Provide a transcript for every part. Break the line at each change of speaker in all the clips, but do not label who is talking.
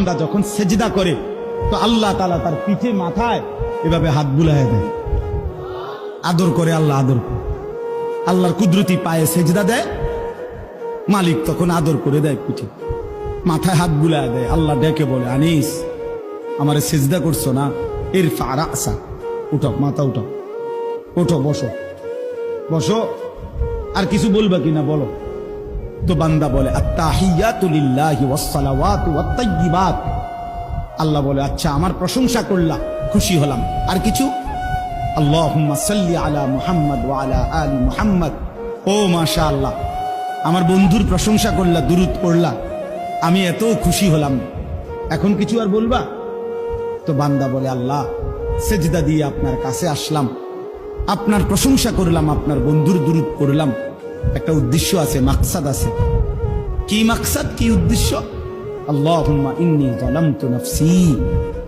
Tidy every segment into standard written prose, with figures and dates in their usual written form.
বান্দা যখন সেজদা করে তো আল্লাহ তাআলা তার পিঠে মাথায় এভাবে হাত বুলায় দেয়, আদর করে। আল্লাহ আদর করে, আল্লাহর কুদরতি পায়ে সেজদা দেয়, মালিক তখন আদর করে দেয়, পিঠে মাথায় হাত বুলায় দেয়। আল্লাহ ডেকে বলে, আনিস আমারে সেজদা করছো না, ইরফা রাসা, উঠো, মাথা উঠাও, ওঠো, বসো বসো। আর কিছু বলবা কিনা বলো? তো বান্দা বলে, আত্তাহিয়াতু লিল্লাহি ওয়াস সালাওয়াতু ওয়াত তাইয়্যিবাত। আল্লাহ বলে, আচ্ছা আমার প্রশংসা করলা, খুশি হলাম, আর কিছু? আল্লাহুম্মা সাল্লি আলা মুহাম্মদ ওয়া আলা আলি মুহাম্মদ। ও মাশাআল্লাহ, আমার বন্ধুর প্রশংসা করলা, দুরূদ পড়লা, আমি এত খুশি হলাম, এখন কিছু আর বলবা? তো বান্দা বলে, আল্লাহ সেজদা দিয়ে আপনার কাছে আসলাম, আপনার প্রশংসা করলাম, আপনার বন্ধুর দুরূদ পড়লাম, একটা উদ্দেশ্য আছে, মাকসাদ আছে। কি মাকসাদ, কি উদ্দেশ্য? আল্লাহুম্মা ইন্নী যালামতু নাফসি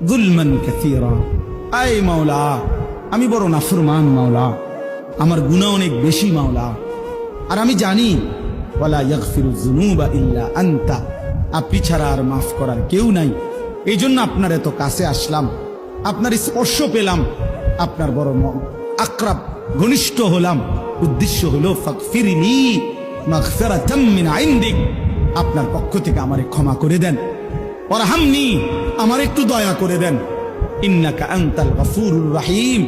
যুলমান কাসীরা। আয় মাওলা, আমি বড় নাফরমান মাওলা, আমার গুনাহ অনেক বেশি মাওলা, আর আমি জানি ওয়ালা ইয়াগফিরুয যুনুবা ইল্লা আনতা, আপনি ছাড়া আর মাফ করার কেউ নাই। এই জন্য আপনার এত কাছে আসলাম, আপনার স্পর্শ পেলাম, আপনার বড় আকরাব ঘনিষ্ঠ হলাম। উদ্দেশ্য হলো ফাগফিরলি মাগফিরাতাম মিন ইনদিক, আপনার পক্ষ থেকে আমারে ক্ষমা করে দেন, ওয়ারহামনি, আমার একটু দয়া করে দেন, ইন্নাকা আনতাল গফুরুর রহিম,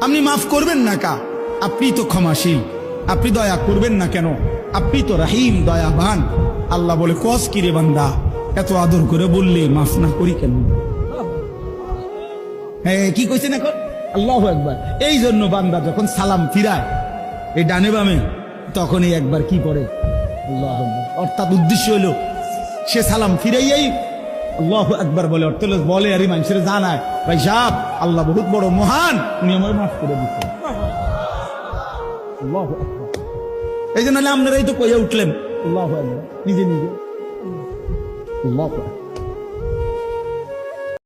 আপনি মাফ করবেন না কা? আপনি তো ক্ষমাশীল, আপনি দয়া করবেন না কেন? আপনি তো রহিম, দয়াবান। আল্লাহ বলে, কস কি রে বান্দা, এত আদর করে বললে মাফ না করি কেন? হ্যাঁ, কি কইছেন এখন? আল্লাহু আকবার। এই জন্য বান্দা যখন সালাম ফিরায় এই ডানে বামে, তখনই একবার কি করে আল্লাহু আকবার, অর্থাৎ উদ্দেশ্য হলো সে সালাম ফিরাইয়াই আল্লাহু আকবার বলে, অর্থ বলে আর মানুষের জানায়, ভাই সাহেব আল্লাহ বহুত বড় মহান, উনি আমার মাফ করে দিচ্ছেন। আল্লাহু আকবার। এই জন্য আপনারাই তো কইয়া উঠলেন আল্লাহু আকবার, নিজে নিজে। আল্লাহু আকবার।